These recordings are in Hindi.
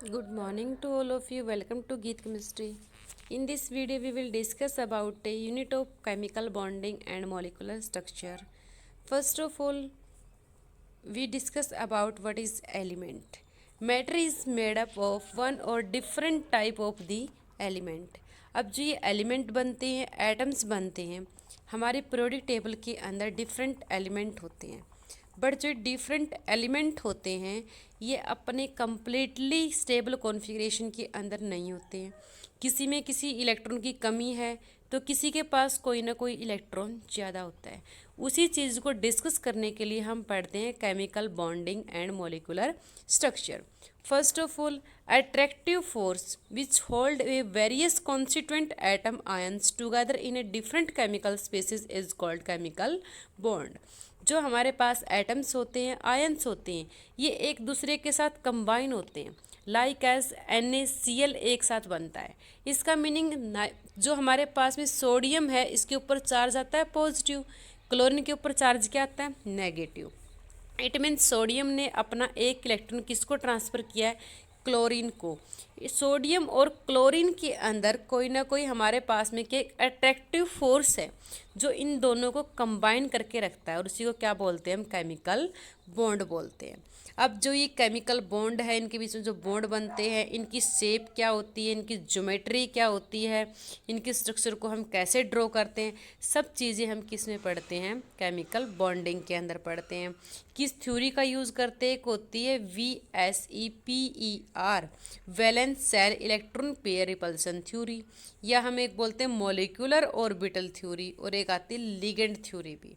Good morning to all of you. Welcome to Geet Chemistry. In this video, we will discuss about a unit of chemical bonding and molecular structure. First of all, we discuss about what is element. Matter is made up of one or different type of the element. अब जो ये एलिमेंट बनते हैं, एटम्स बनते हैं, हमारे पीरियोडिक टेबल के अंदर डिफरेंट एलिमेंट होते हैं। बट जो डिफरेंट एलिमेंट होते हैं ये अपने कम्प्लीटली स्टेबल कॉन्फ़िगरेशन के अंदर नहीं होते हैं। किसी में किसी इलेक्ट्रॉन की कमी है तो किसी के पास कोई ना कोई इलेक्ट्रॉन ज़्यादा होता है। उसी चीज़ को डिस्कस करने के लिए हम पढ़ते हैं chemical bonding and molecular structure. First of all, attractive force which hold a various constituent atom ions together in a different chemical species is called chemical bond। जो हमारे पास एटम्स होते हैं, आयंस होते हैं, ये एक दूसरे के साथ कंबाइन होते हैं। लाइक एज NaCl एक साथ बनता है। इसका मीनिंग जो हमारे पास में सोडियम है इसके ऊपर चार्ज आता है पॉजिटिव, क्लोरीन के ऊपर चार्ज क्या आता है नेगेटिव। इट मीन्स सोडियम ने अपना एक इलेक्ट्रॉन किसको ट्रांसफ़र किया है, क्लोरीन को। सोडियम और क्लोरीन के अंदर कोई ना कोई हमारे पास में एक अट्रैक्टिव फोर्स है जो इन दोनों को कंबाइन करके रखता है और उसी को क्या बोलते हैं हम, केमिकल बॉन्ड बोलते हैं। अब जो ये केमिकल बॉन्ड है, इनके बीच में जो बॉन्ड बनते हैं, इनकी शेप क्या होती है, इनकी ज्योमेट्री क्या होती है, इनके स्ट्रक्चर को हम कैसे ड्रॉ करते हैं, सब चीज़ें हम किस में पढ़ते हैं, केमिकल बॉन्डिंग के अंदर पढ़ते हैं। किस थ्योरी का यूज़ करते हैं, एक होती है VSEPER, valence shell electron pair repulsion theory, या हम एक बोलते हैं मॉलिक्यूलर ऑर्बिटल थ्योरी, और एक आती है लिगेंड थ्योरी भी।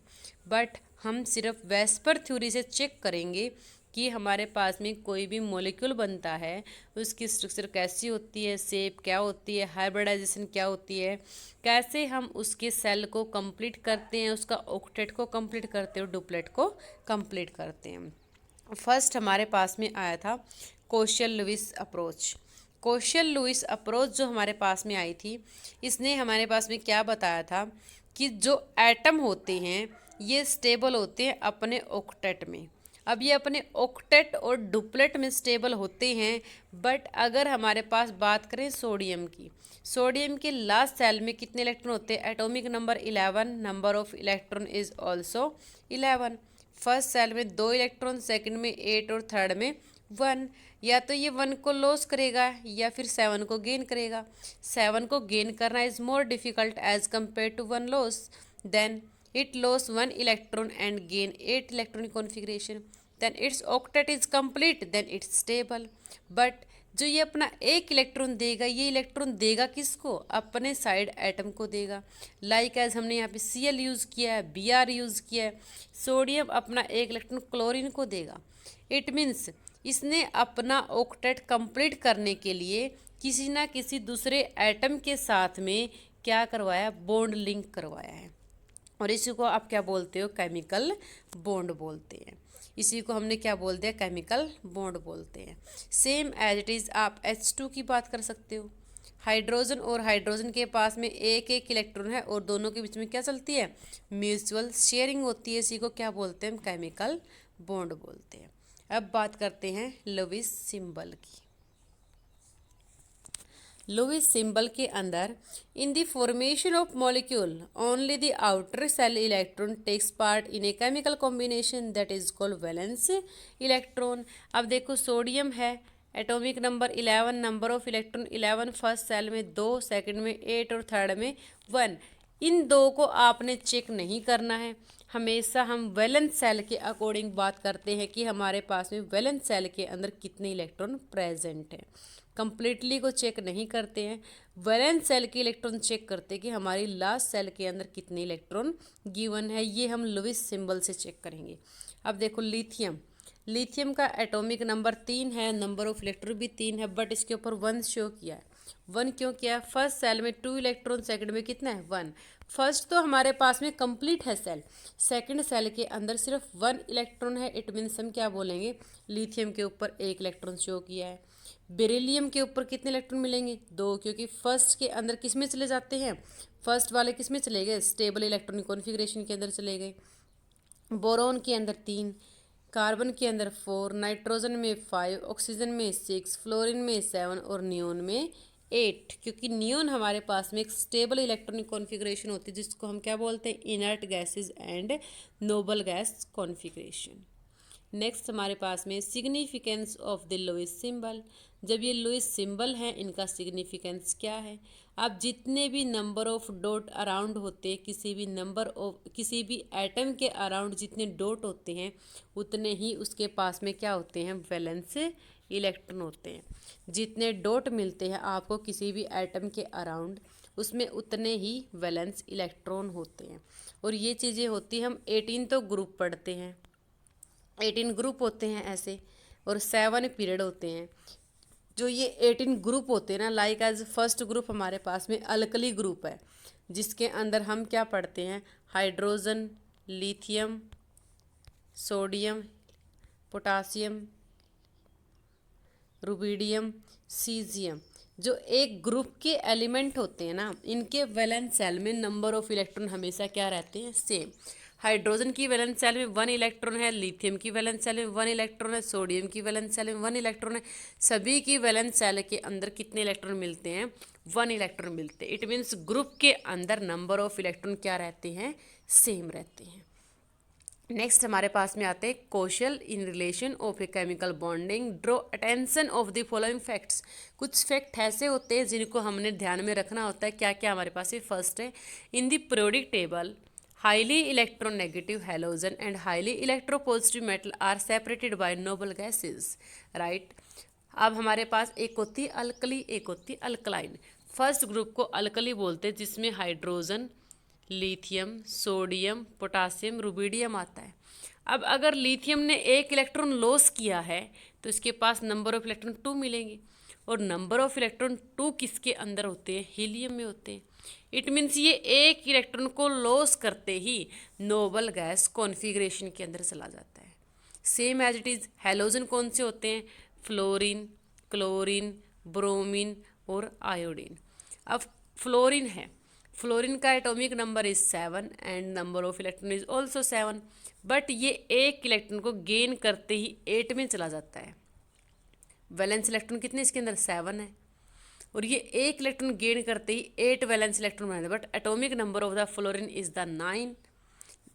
बट हम सिर्फ वेस्पर थ्योरी से चेक करेंगे कि हमारे पास में कोई भी मॉलिक्यूल बनता है उसकी स्ट्रक्चर कैसी होती है, शेप क्या होती है, हाइब्रिडाइजेशन क्या होती है, कैसे हम उसके सेल को कंप्लीट करते हैं, उसका ऑक्टेट को कंप्लीट करते हैं और डुप्लेट को कंप्लीट करते हैं। फर्स्ट हमारे पास में आया था कोशियल लुइस अप्रोच। कोशियल लुइस अप्रोच जो हमारे पास में आई थी, इसने हमारे पास में क्या बताया था कि जो एटम होते हैं ये स्टेबल होते हैं अपने ऑक्टेट में। अब ये अपने ऑक्टेट और डुप्लेट में स्टेबल होते हैं। बट अगर हमारे पास बात करें सोडियम की, सोडियम के लास्ट सेल में कितने इलेक्ट्रॉन होते हैं, atomic number 11, number of electron is also 11। First shell में 2 इलेक्ट्रॉन, सेकंड में 8 और थर्ड में 1। या तो ये 1 को लॉस करेगा या फिर 7 को गेन करेगा। 7 को गेन करना is more difficult as compare to 1 loss. Then it lost 1 electron and gain 8 electron configuration, then its octet is complete, then it's stable। but जो ये अपना एक इलेक्ट्रॉन देगा, ये इलेक्ट्रॉन देगा किसको, अपने साइड एटम को देगा। लाइक एज हमने यहाँ पे Cl यूज़ किया है, Br यूज़ किया है। सोडियम अपना एक इलेक्ट्रॉन क्लोरीन को देगा। इट मीन्स इसने अपना ऑक्टेट कंप्लीट करने के लिए किसी ना किसी दूसरे एटम के साथ में क्या करवाया, बॉन्ड लिंक करवाया है। और इसी को आप क्या बोलते हो, केमिकल बॉन्ड बोलते हैं। इसी को हमने क्या बोल दिया, केमिकल बॉन्ड बोलते हैं। सेम एज इट इज़ आप H2 की बात कर सकते हो। हाइड्रोजन और हाइड्रोजन के पास में एक एक इलेक्ट्रॉन है और दोनों के बीच में क्या चलती है, म्यूचुअल शेयरिंग होती है। इसी को क्या बोलते हैं, केमिकल बॉन्ड बोलते हैं। अब बात करते हैं लुईस सिंबल की। लुईस सिंबल के अंदर, in the formation of molecule only the outer shell electron takes part in a chemical combination that is called valence electron. अब देखो सोडियम है, atomic number 11, number of electron 11, first shell में 2, सेकंड में 8 और थर्ड में 1। इन दो को आपने चेक नहीं करना है। हमेशा हम वैलेंस सेल के अकॉर्डिंग बात करते हैं कि हमारे पास में वैलेंस सेल के अंदर कितने इलेक्ट्रॉन प्रेजेंट हैं। कंप्लीटली को चेक नहीं करते हैं। वैलेंस सेल के इलेक्ट्रॉन चेक करते हैं कि हमारी लास्ट सेल के अंदर कितने इलेक्ट्रॉन गिवन है। ये हम लुईस सिंबल से चेक करेंगे। अब देखो लिथियम, लिथियम का एटॉमिक नंबर 3 है, नंबर ऑफ इलेक्ट्रॉन भी 3 है, बट इसके ऊपर 1 शो किया है। 1 क्यों किया, फर्स्ट सेल में 2 इलेक्ट्रॉन, सेकंड में कितना है 1। फर्स्ट तो हमारे पास में कंप्लीट है सेल, सेकंड सेल के अंदर सिर्फ 1 इलेक्ट्रॉन है। इट मीन्स हम क्या बोलेंगे, लिथियम के ऊपर 1 इलेक्ट्रॉन शो किया है। बेरिलियम के ऊपर कितने इलेक्ट्रॉन मिलेंगे, 2, क्योंकि फर्स्ट के अंदर किस में चले जाते हैं, फर्स्ट वाले किस में चले गए, स्टेबल इलेक्ट्रॉनिक कॉन्फ़िगरेशन के अंदर चले गए। बोरोन के अंदर 3, कार्बन के अंदर 4, नाइट्रोजन में 5, ऑक्सीजन में 6, फ्लोरीन में 7 और नियोन में 8। क्योंकि नियोन हमारे पास में एक स्टेबल इलेक्ट्रॉनिक कॉन्फ़िगरेशन होती है जिसको हम क्या बोलते हैं, inert gases and noble gas configuration. Next हमारे पास में significance of the Lewis symbol. जब ये लुईस सिंबल है, इनका सिग्निफिकेंस क्या है? अब जितने भी नंबर ऑफ डॉट अराउंड होते हैं, किसी भी एटम के अराउंड जितने डॉट होते हैं उतने ही उसके पास में क्या होते हैं, वैलेंस इलेक्ट्रॉन होते हैं। जितने डॉट मिलते हैं आपको किसी भी एटम के अराउंड, उसमें उतने ही वैलेंस इलेक्ट्रॉन होते हैं। और ये चीज़ें होती हैं, हम 18 तो ग्रुप पढ़ते हैं, 18 ग्रुप होते हैं ऐसे, और 7 पीरियड होते हैं। जो ये 18 ग्रुप होते हैं ना, लाइक एज फर्स्ट ग्रुप हमारे पास में अल्कली ग्रुप है, जिसके अंदर हम क्या पढ़ते हैं, hydrogen, lithium, sodium, potassium, rubidium, caesium. जो एक ग्रुप के एलिमेंट होते हैं ना, इनके वैलेंस सेल में नंबर ऑफ इलेक्ट्रॉन हमेशा क्या रहते हैं, सेम। हाइड्रोजन की वैलेंस सेल में 1 इलेक्ट्रॉन है, लिथियम की वैलेंस सेल में 1 इलेक्ट्रॉन है, सोडियम की वैलेंस सेल में 1 इलेक्ट्रॉन है। सभी की वैलेंस सेल के अंदर कितने इलेक्ट्रॉन मिलते हैं, 1 इलेक्ट्रॉन मिलते हैं। इट मीन्स ग्रुप के अंदर नंबर ऑफ इलेक्ट्रॉन क्या रहते हैं, सेम रहते हैं। नेक्स्ट हमारे पास में आते हैं question in relation of a chemical bonding, draw attention of the following facts. कुछ फैक्ट ऐसे होते हैं जिनको हमने ध्यान में रखना होता है। क्या क्या हमारे पास है, फर्स्ट है, in the periodic table highly electronegative halogen and highly electropositive metal are separated by noble gases, right. अब हमारे पास एक होती है अल्कली, एक होती है अल्कलाइन। फर्स्ट ग्रुप को अल्कली बोलते हैं, जिसमें hydrogen, lithium, sodium, potassium, rubidium आता है। अब अगर लिथियम ने 1 इलेक्ट्रॉन लॉस किया है तो इसके पास नंबर ऑफ इलेक्ट्रॉन 2 मिलेंगे, और नंबर ऑफ इलेक्ट्रॉन 2 किसके अंदर होते हैं, हीलियम में होते हैं। इट मीन्स ये 1 इलेक्ट्रॉन को लॉस करते ही नोबल गैस कॉन्फ़िगरेशन के अंदर चला जाता है। Same as it is halogen कौन से होते हैं, फ्लोरीन, क्लोरीन, ब्रोमीन और आयोडीन। अब फ्लोरीन है, फ्लोरीन का atomic number is 7 and number of electron is also 7, but ये 1 इलेक्ट्रॉन को गेन करते ही 8 में चला जाता है। वैलेंस इलेक्ट्रॉन कितने इसके अंदर, 7 है, और ये 1 इलेक्ट्रॉन गेन करते ही 8 वैलेंस इलेक्ट्रॉन बनाते हैं। But atomic number of the fluorine is the 9।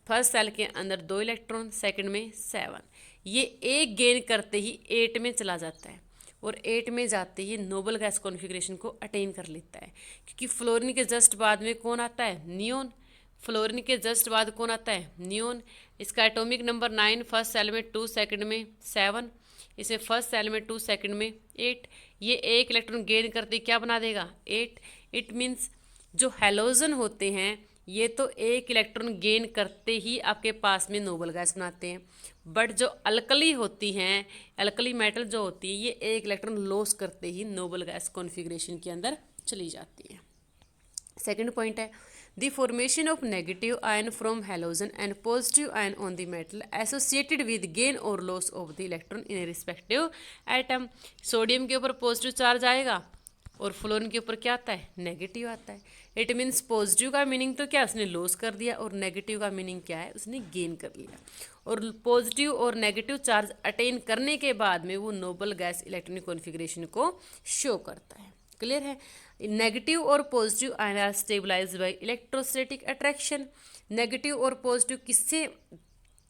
First shell के अंदर 2 इलेक्ट्रॉन, सेकंड में 7। ये 1 गेन करते ही 8 में चला जाता है, और 8 में जाते ही नोबल गैस कॉन्फ़िगरेशन को अटेन कर लेता है। क्योंकि फ्लोरीन के जस्ट बाद में कौन आता है, नियोन। फ्लोरीन के जस्ट बाद कौन आता है, नियोन। इसका एटॉमिक नंबर 9, फर्स्ट सेल में 2, सेकंड में 7, इसे फर्स्ट सेल में 2, सेकंड में 8। ये 1 इलेक्ट्रॉन गेन करते क्या बना देगा, 8। इट मीन्स जो हैलोजन होते हैं ये तो 1 इलेक्ट्रॉन गेन करते ही आपके पास में नोबल गैस बनाते हैं, बट जो अल्कली होती हैं, अल्कली मेटल जो होती है, ये 1 इलेक्ट्रॉन लॉस करते ही नोबल गैस कॉन्फ़िगरेशन के अंदर चली जाती है। सेकंड पॉइंट है, the formation of negative ion from halogen and positive ion on the metal associated with gain और loss of the electron in respective atom. Sodium के ऊपर पॉजिटिव चार्ज आएगा और फ्लोरीन के ऊपर क्या आता है, नेगेटिव आता है। इट मीन्स पॉजिटिव का मीनिंग तो क्या, उसने लॉस कर दिया, और नेगेटिव का मीनिंग क्या है, उसने गेन कर लिया। और पॉजिटिव और नेगेटिव चार्ज अटेन करने के बाद में वो नोबल गैस इलेक्ट्रॉनिक कॉन्फ़िगरेशन को शो करता है। क्लियर है। नेगेटिव और positive ion are stabilized by electrostatic attraction. Negative और पॉजिटिव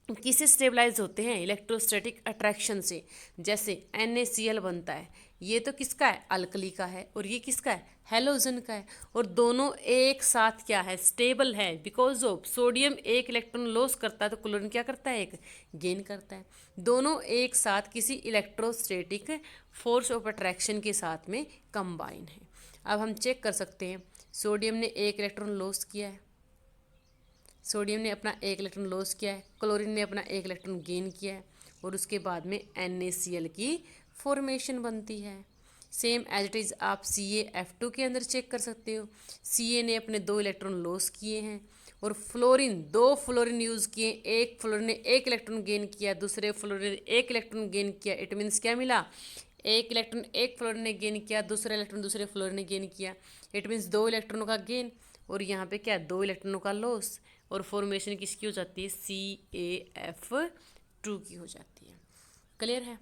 किससे स्टेबलाइज होते हैं, इलेक्ट्रोस्टैटिक अट्रैक्शन से। जैसे NaCl बनता है, ये तो किसका है, अल्कली का है, और ये किसका है, हैलोजन का है, और दोनों एक साथ क्या है, स्टेबल है। Because of sodium 1 electron loss करता है तो क्लोरीन क्या करता है, 1 गेन करता है। दोनों एक साथ किसी इलेक्ट्रोस्टैटिक फोर्स ऑफ अट्रैक्शन के साथ में कंबाइन है। अब हम चेक कर सकते हैं, सोडियम ने 1 इलेक्ट्रॉन लॉस किया है, सोडियम ने अपना 1 इलेक्ट्रॉन लॉस किया है, क्लोरीन ने अपना 1 इलेक्ट्रॉन गेन किया है, और उसके बाद में NaCl की फॉर्मेशन बनती है। सेम एज इट इज़ आप CaF2 के अंदर चेक कर सकते हो। Ca ने अपने 2 इलेक्ट्रॉन लॉस किए हैं, और फ्लोरीन 2 फ्लोरीन यूज़ किए, एक फ्लोरीन ने 1 इलेक्ट्रॉन गेन किया, दूसरे फ्लोरीन ने 1 इलेक्ट्रॉन गेन किया। इट मीन्स क्या मिला, 1 इलेक्ट्रॉन 1 फ्लोरीन ने गेन किया, दूसरा इलेक्ट्रॉन दूसरे फ्लोरीन ने गेन किया। इट मीन्स 2 इलेक्ट्रॉनों का गेन, और यहाँ पे क्या, 2 इलेक्ट्रॉनों का लॉस, और फॉर्मेशन किसकी हो जाती है, CaF2 2 की हो जाती है। क्लियर है।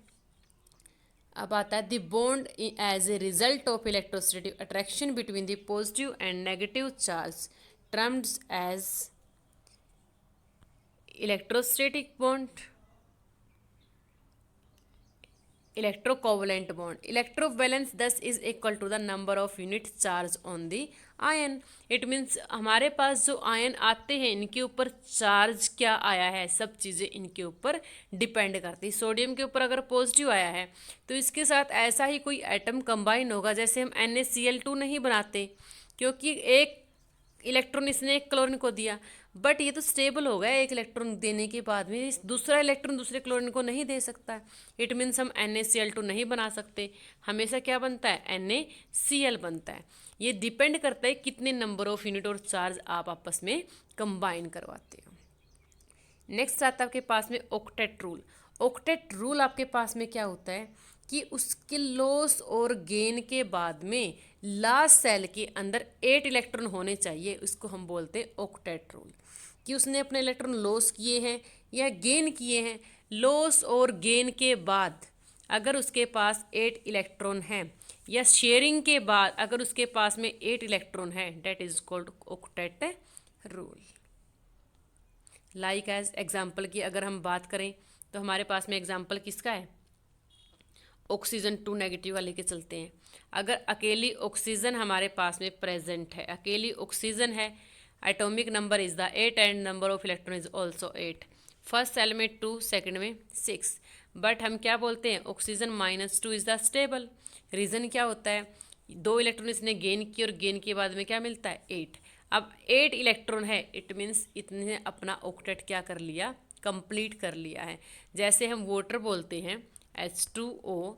अब आता है the bond as a result of electrostatic attraction between the positive and negative charge termed as electrostatic bond, electrocovalent bond. Electrovalence thus is equal to the number of unit charge on the ion. It means हमारे पास जो आयन आते हैं इनके ऊपर चार्ज क्या आया है, सब चीज़ें इनके ऊपर डिपेंड करती। सोडियम के ऊपर अगर पॉजिटिव आया है तो इसके साथ ऐसा ही कोई एटम कंबाइन होगा, जैसे हम NaCl2 नहीं बनाते क्योंकि एक इलेक्ट्रॉन इसने एक क्लोरीन को दिया, बट ये तो स्टेबल हो गया, एक इलेक्ट्रॉन देने के बाद में दूसरा इलेक्ट्रॉन दूसरे क्लोरीन को नहीं दे सकता है। इट मीन्स हम NaCl2 नहीं बना सकते, हमेशा क्या बनता है, NaCl बनता है। ये डिपेंड करता है कितने नंबर ऑफ यूनिट और चार्ज आप आपस में कंबाइन करवाते हो। नेक्स्ट आता है आपके पास में ऑक्टेट रूल। ऑक्टेट रूल आपके पास में क्या होता है कि उसके लॉस और गेन के बाद में लास्ट सेल के अंदर 8 इलेक्ट्रॉन होने चाहिए, उसको हम बोलते हैं ऑक्टेट रूल। कि उसने अपने इलेक्ट्रॉन लॉस किए हैं या गेन किए हैं, लॉस और गेन के बाद अगर उसके पास 8 इलेक्ट्रॉन हैं या शेयरिंग के बाद अगर उसके पास में 8 इलेक्ट्रॉन है, that is called octet rule. Like as example की अगर हम बात करें तो हमारे पास में एग्जाम्पल किसका है, ऑक्सीजन 2 नेगेटिव वाले के चलते हैं। अगर अकेली ऑक्सीजन हमारे पास में प्रेजेंट है, अकेली ऑक्सीजन है, atomic number is the 8 and number of electron is also 8। First shell में 2, सेकंड में 6, बट हम क्या बोलते हैं, oxygen -2 is the stable. Reason क्या होता है, 2 इलेक्ट्रॉन इसने गेन किए और गेन के बाद में क्या मिलता है, 8। अब 8 इलेक्ट्रॉन है, इट मीन्स इतने अपना ऑक्टेट क्या कर लिया, कंप्लीट कर लिया है। जैसे हम वाटर बोलते हैं H2O,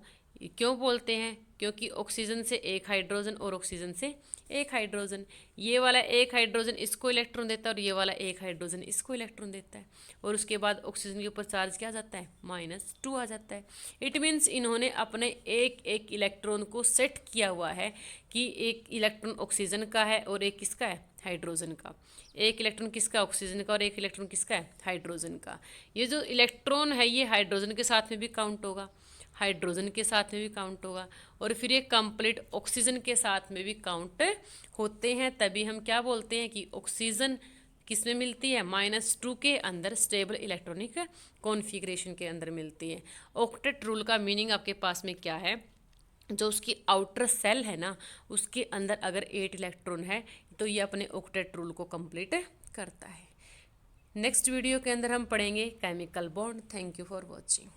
क्यों बोलते हैं, क्योंकि ऑक्सीजन से एक हाइड्रोजन और ऑक्सीजन से एक हाइड्रोजन, ये वाला एक हाइड्रोजन इसको इलेक्ट्रॉन देता है और ये वाला एक हाइड्रोजन इसको इलेक्ट्रॉन देता है, और उसके बाद ऑक्सीजन के ऊपर चार्ज क्या आ जाता है, -2 आ जाता है। इट मीन्स इन्होंने अपने एक एक इलेक्ट्रॉन को सेट किया हुआ है कि एक इलेक्ट्रॉन ऑक्सीजन का है और एक किसका है, हाइड्रोजन का। एक इलेक्ट्रॉन किसका, ऑक्सीजन का, और एक इलेक्ट्रॉन किसका है, हाइड्रोजन का। ये जो इलेक्ट्रॉन है ये हाइड्रोजन के साथ में भी काउंट होगा, हाइड्रोजन के साथ में भी काउंट होगा, और फिर ये कंप्लीट ऑक्सीजन के साथ में भी काउंट होते हैं। तभी हम क्या बोलते हैं कि ऑक्सीजन किस में मिलती है, -2 के अंदर स्टेबल इलेक्ट्रॉनिक कॉन्फ़िगरेशन के अंदर मिलती है। ऑक्टेट रूल का मीनिंग आपके पास में क्या है, जो उसकी आउटर सेल है ना उसके अंदर अगर 8 इलेक्ट्रॉन है तो ये अपने ऑक्टेट रूल को कंप्लीट करता है। नेक्स्ट वीडियो के अंदर हम पढ़ेंगे chemical bond. Thank you for watching.